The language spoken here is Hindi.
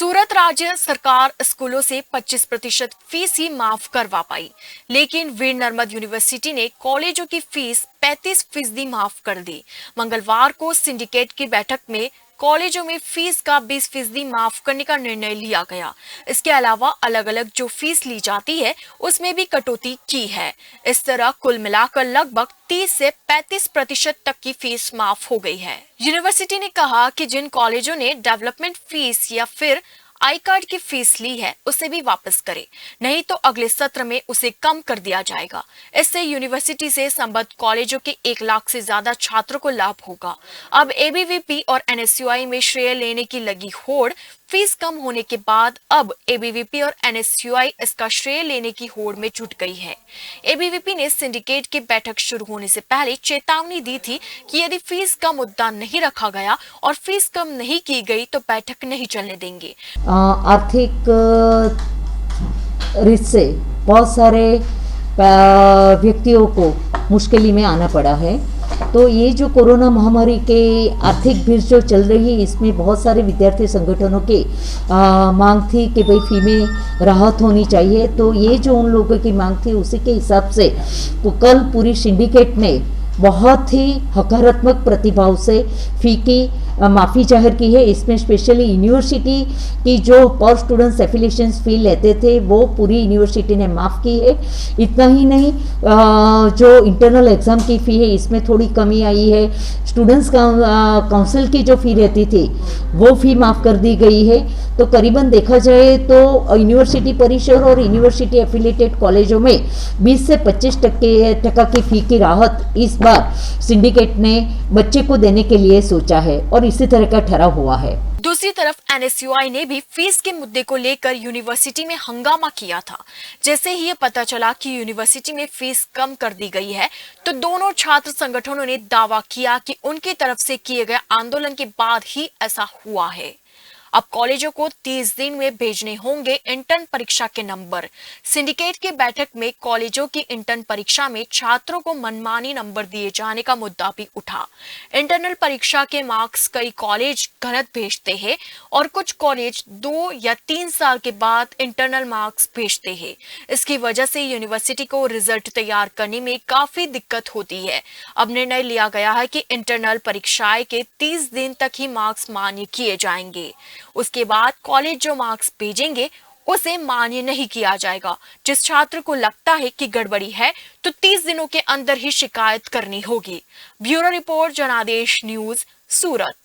सूरत राज्य सरकार स्कूलों से 25% फीस ही माफ करवा पाई, लेकिन वीर नर्मद यूनिवर्सिटी ने कॉलेजों की फीस 35% माफ कर दी। मंगलवार को सिंडिकेट की बैठक में कॉलेजों में फीस का 20% माफ करने का निर्णय लिया गया। इसके अलावा अलग अलग जो फीस ली जाती है उसमें भी कटौती की है। इस तरह कुल मिलाकर लगभग 30 से 35% तक की फीस माफ हो गई है। यूनिवर्सिटी ने कहा कि जिन कॉलेजों ने डेवलपमेंट फीस या फिर आई कार्ड की फीस ली है उसे भी वापस करे, नहीं तो अगले सत्र में उसे कम कर दिया जाएगा। इससे यूनिवर्सिटी से संबद्ध कॉलेजों के 1 लाख से ज्यादा छात्रों को लाभ होगा। अब एबीवीपी और एनएसयूआई में श्रेय लेने की लगी होड़, फीस कम होने के बाद अब एबीवीपी और एनएसयूआई इसका श्रेय लेने की होड़ में जुट गई है। एबीवीपी ने सिंडिकेट की बैठक शुरू होने से पहले चेतावनी दी थी कि यदि फीस का मुद्दा नहीं रखा गया और फीस कम नहीं की गई तो बैठक नहीं चलने देंगे। आर्थिक रिस्क से बहुत सारे व्यक्तियों को मुश्किल में आना पड़ा है। तो ये जो कोरोना महामारी के आर्थिक भीड़ जो चल रही है, इसमें बहुत सारे विद्यार्थी संगठनों की मांग थी कि भाई फी में राहत होनी चाहिए। तो ये जो उन लोगों की मांग थी उसी के हिसाब से तो कल पूरी सिंडिकेट ने बहुत ही सकारात्मक प्रतिभाव से फी की माफ़ी जाहिर की है। इसमें स्पेशली यूनिवर्सिटी की जो पर स्टूडेंट्स एफिलिएशन फी लेते थे वो पूरी यूनिवर्सिटी ने माफ़ की है। इतना ही नहीं, जो इंटरनल एग्ज़ाम की फ़ी है इसमें थोड़ी कमी आई है। स्टूडेंट्स काउंसिल की जो फ़ी रहती थी वो फ़ी माफ़ कर दी गई है। तो करीबन देखा जाए तो यूनिवर्सिटी परिसर और यूनिवर्सिटी एफिलिएटेड कॉलेजों में 20 से 25% की फ़ी की राहत इस बार सिंडिकेट ने बच्चे को देने के लिए सोचा है और इसी तरह का ठहराव हुआ है। दूसरी तरफ एनएसयूआई ने भी फीस के मुद्दे को लेकर यूनिवर्सिटी में हंगामा किया था। जैसे ही ये पता चला कि यूनिवर्सिटी में फीस कम कर दी गई है तो दोनों छात्र संगठनों ने दावा किया कि उनकी तरफ से किए गए आंदोलन के बाद ही ऐसा हुआ है। अब कॉलेजों को 30 दिन में भेजने होंगे इंटर्न परीक्षा के नंबर। सिंडिकेट की बैठक में कॉलेजों की इंटर्न परीक्षा में छात्रों को मनमानी नंबर दिए जाने का मुद्दा भी उठा। इंटरनल परीक्षा के मार्क्स कई कॉलेज गलत भेजते हैं और कुछ कॉलेज 2 या 3 साल के बाद इंटरनल मार्क्स भेजते हैं। इसकी वजह से यूनिवर्सिटी को रिजल्ट तैयार करने में काफी दिक्कत होती है। अब निर्णय लिया गया है कि इंटरनल परीक्षाएं के 30 दिन तक ही मार्क्स मान्य किए जाएंगे। उसके बाद कॉलेज जो मार्क्स भेजेंगे उसे मान्य नहीं किया जाएगा। जिस छात्र को लगता है कि गड़बड़ी है तो 30 दिनों के अंदर ही शिकायत करनी होगी। ब्यूरो रिपोर्ट, जनादेश न्यूज, सूरत।